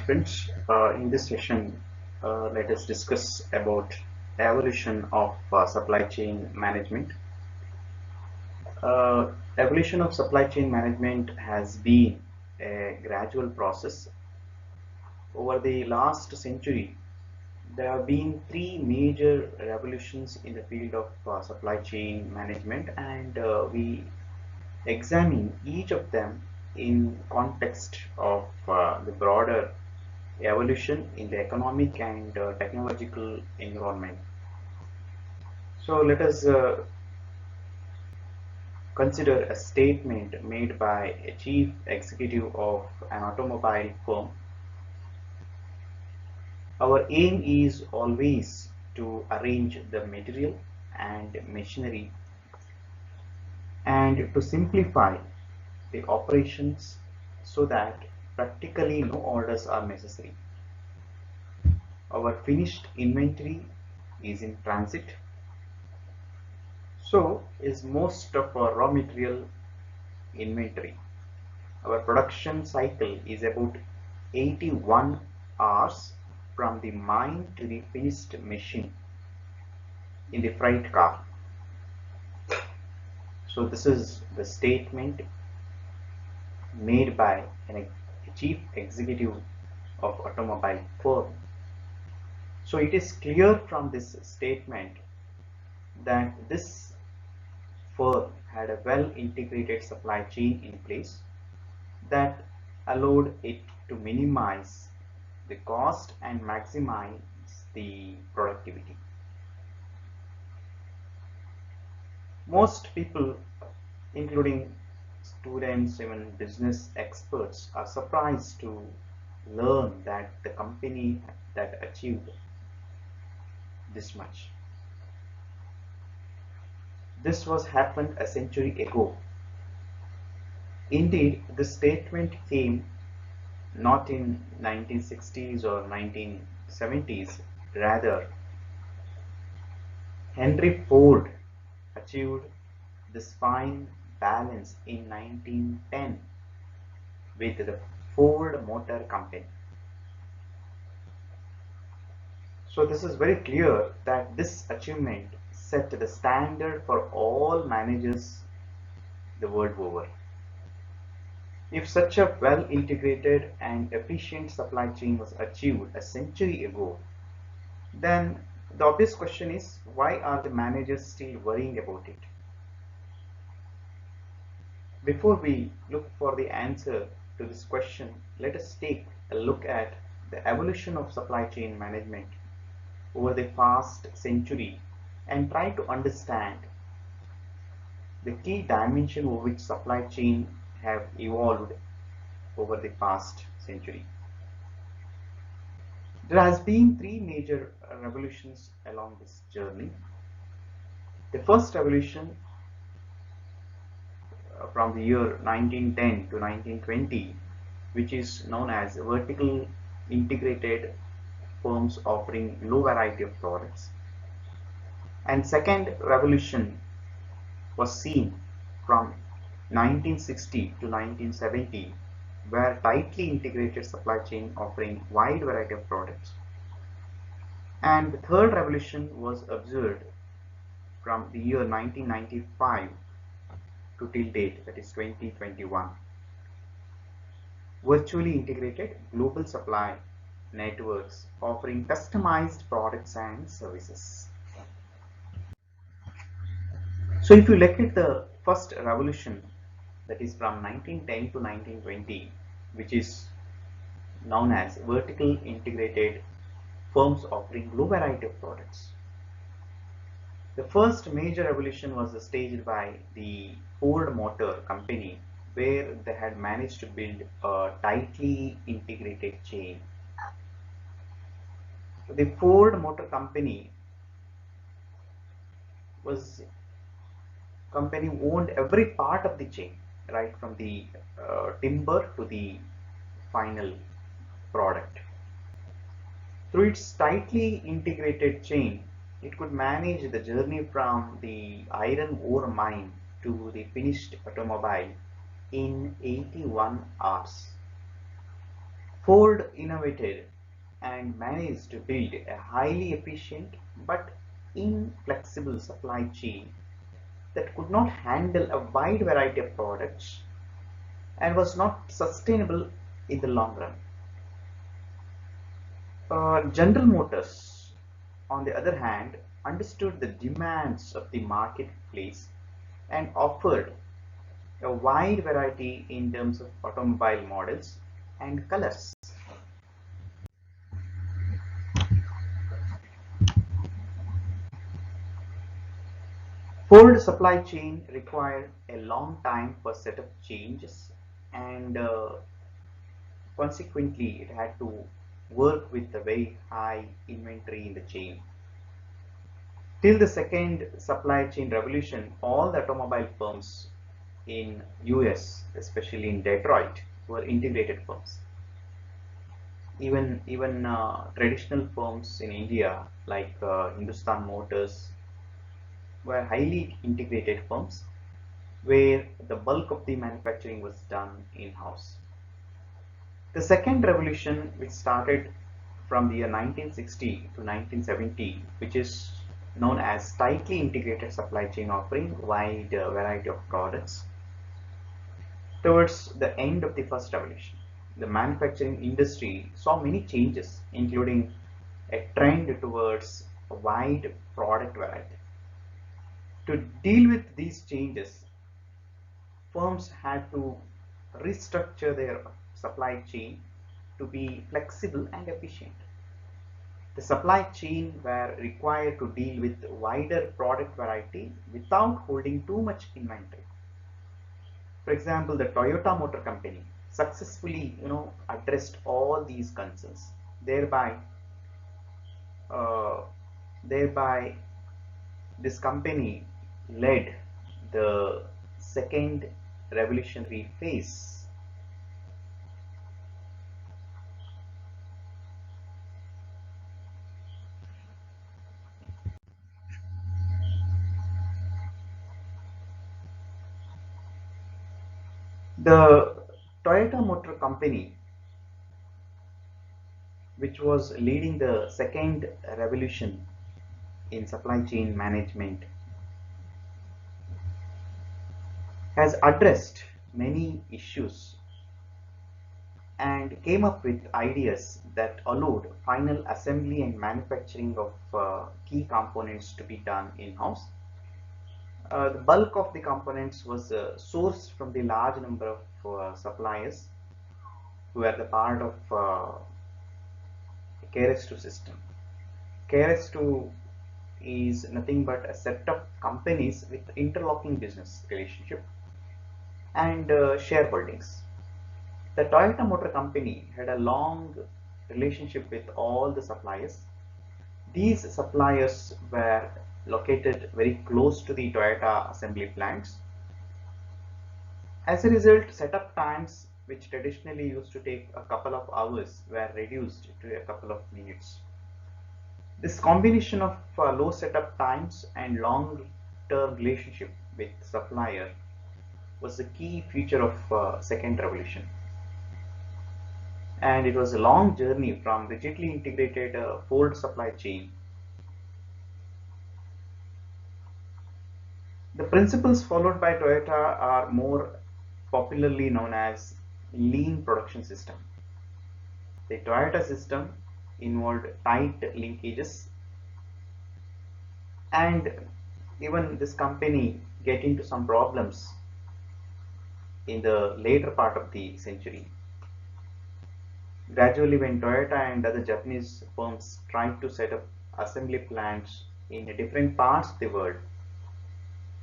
students. In this session, let us discuss about evolution of supply chain management. Evolution of supply chain management has been a gradual process. Over the last century, there have been three major revolutions in the field of supply chain management, and we examine each of them in context of the broader evolution in the economic and technological environment. So let us consider a statement made by a chief executive of an automobile firm. Our aim is always to arrange the material and machinery and to simplify the operations so that practically no orders are necessary. Our finished inventory is in transit. So is most of our raw material inventory. Our production cycle is about 81 hours from the mine to the finished machine in the freight car. So this is the statement made by a chief executive of automobile firm. So it is clear from this statement that this firm had a well integrated supply chain in place that allowed it to minimize the cost and maximize the productivity. Most people, including students, even business experts, are surprised to learn that the company that achieved this much. This was happened a century ago. Indeed, the statement came not in 1960s or 1970s. Rather, Henry Ford achieved this fine balance in 1910 with the Ford Motor Company. So this is very clear that this achievement set the standard for all managers the world over. If such a well integrated and efficient supply chain was achieved a century ago, then the obvious question is, why are the managers still worrying about it? Before we look for the answer to this question, let us take a look at the evolution of supply chain management over the past century and try to understand the key dimension over which supply chain have evolved over the past century. There has been three major revolutions along this journey. The first revolution from the year 1910 to 1920, which is known as vertical integrated firms offering low variety of products. And second revolution was seen from 1960 to 1970, where tightly integrated supply chain offering wide variety of products. And the third revolution was observed from the year 1995 to till date, that is 2021. Virtually integrated global supply networks offering customized products and services. So if you look at the first revolution, that is from 1910 to 1920, which is known as vertical integrated firms offering low variety of products. The first major revolution was staged by the Ford Motor Company, where they had managed to build a tightly integrated chain. The Ford Motor Company was company who owned every part of the chain, right from the timber to the final product. Through its tightly integrated chain, it could manage the journey from the iron ore mine to the finished automobile in 81 hours. Ford innovated and managed to build a highly efficient but inflexible supply chain that could not handle a wide variety of products and was not sustainable in the long run. General Motors, on the other hand, understood the demands of the marketplace and offered a wide variety in terms of automobile models and colors. Ford supply chain required a long time for setup changes and consequently it had to work with a very high inventory in the chain. Till the second supply chain revolution, all the automobile firms in US, especially in Detroit, were integrated firms. Even traditional firms in India like Hindustan Motors were highly integrated firms where the bulk of the manufacturing was done in-house. The second revolution, which started from the year 1960 to 1970, which is known as tightly integrated supply chain offering wide variety of products. Towards the end of the first revolution, the manufacturing industry saw many changes, including a trend towards a wide product variety. To deal with these changes, firms had to restructure their supply chain to be flexible and efficient. The supply chain were required to deal with wider product variety without holding too much inventory. For example, the Toyota Motor Company successfully, addressed all these concerns. Thereby, uh, thereby, this company led the second revolutionary phase. The Toyota Motor Company, which was leading the second revolution in supply chain management, has addressed many issues and came up with ideas that allowed final assembly and manufacturing of key components to be done in-house. The bulk of the components was sourced from the large number of suppliers who are the part of KRS2 system. KRS2 is nothing but a set of companies with interlocking business relationship and shareholdings. The Toyota Motor Company had a long relationship with all the suppliers. These suppliers were located very close to the Toyota assembly plants. As a result, setup times, which traditionally used to take a couple of hours, were reduced to a couple of minutes. This combination of low setup times and long-term relationship with supplier was the key feature of second revolution. And it was a long journey from rigidly integrated Ford supply chain. The principles followed by Toyota are more popularly known as lean production system. The Toyota system involved tight linkages, and even this company get into some problems in the later part of the century. Gradually, when Toyota and other Japanese firms tried to set up assembly plants in different parts of the world,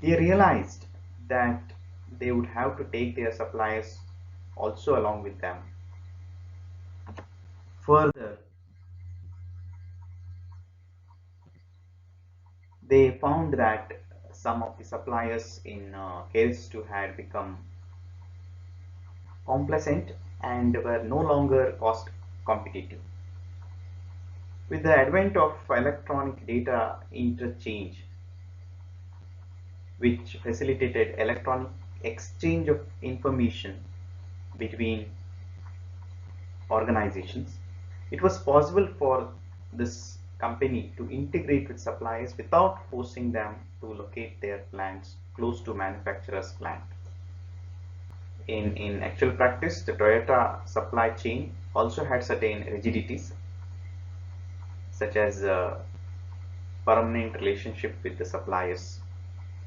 they realized that they would have to take their suppliers also along with them. Further, they found that some of the suppliers in KRS2 had become complacent and were no longer cost competitive. With the advent of electronic data interchange, which facilitated electronic exchange of information between organizations, it was possible for this company to integrate with suppliers without forcing them to locate their plants close to manufacturer's plant. In actual practice, the Toyota supply chain also had certain rigidities, such as permanent relationship with the suppliers,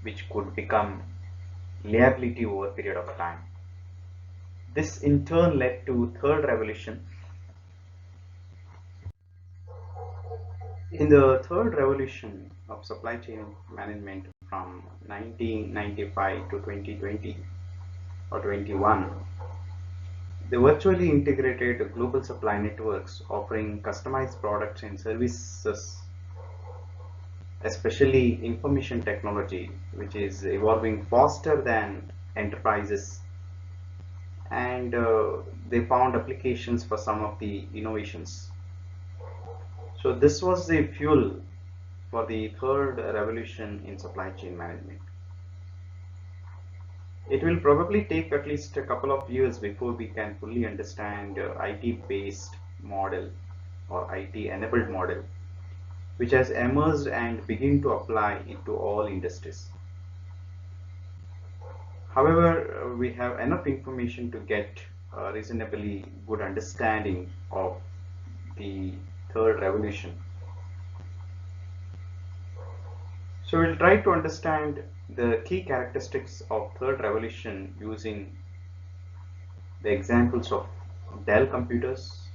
which could become liability over a period of time. This in turn led to third revolution. In the third revolution of supply chain management from 1995 to 2020 or 21, the virtually integrated global supply networks offering customized products and services, especially information technology, which is evolving faster than enterprises, and they found applications for some of the innovations. So this was the fuel for the third revolution in supply chain management. It will probably take at least a couple of years before we can fully understand IT-based model or IT-enabled model, which has emerged and begin to apply into all industries. However, we have enough information to get a reasonably good understanding of the third revolution. So we'll try to understand the key characteristics of third revolution using the examples of Dell computers,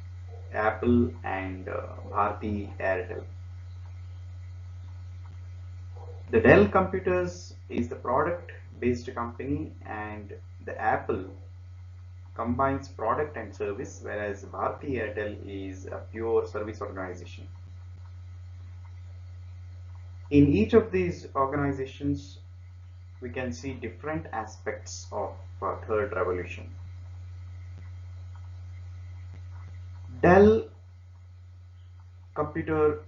Apple, and Bharti Airtel. The Dell computers is the product based company, and the Apple combines product and service, whereas Bharti Airtel is a pure service organization. In each of these organizations, we can see different aspects of third revolution. Dell computer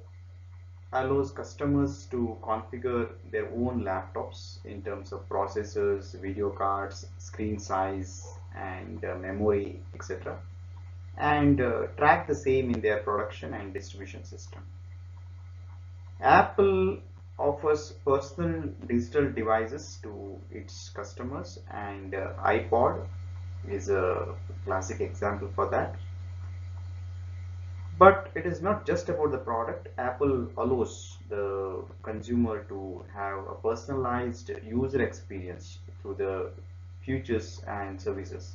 allows customers to configure their own laptops in terms of processors, video cards, screen size, and memory, etc., and track the same in their production and distribution system. Apple offers personal digital devices to its customers, and iPod is a classic example for that. But it is not just about the product. Apple allows the consumer to have a personalized user experience through the features and services.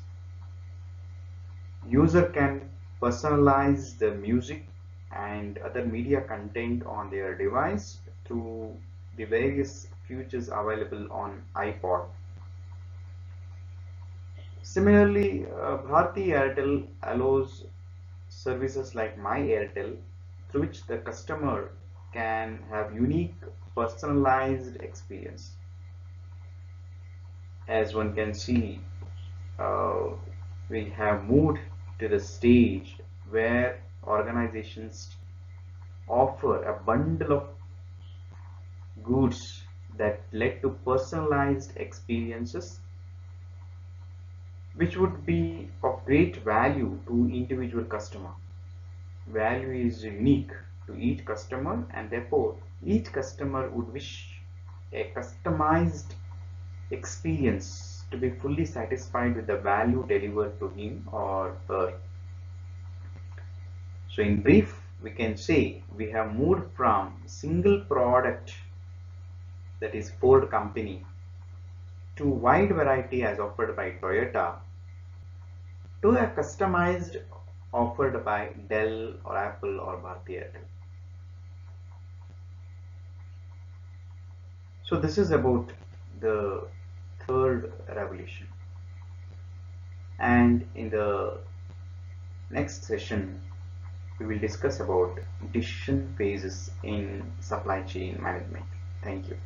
User can personalize the music and other media content on their device through the various features available on iPod. Similarly, Bharti Airtel allows services like My Airtel, through which the customer can have unique personalized experience. As one can see, we have moved to the stage where organizations offer a bundle of goods that led to personalized experiences, which would be of great value to individual customer. Value is unique to each customer, and therefore each customer would wish a customized experience to be fully satisfied with the value delivered to him or her. So in brief, we can say we have moved from single product, that is Ford company, to wide variety as offered by Toyota, to a customized offered by Dell or Apple or Bharti Airtel. So this is about the third revolution, and in the next session we will discuss about decision phases in supply chain management. Thank you.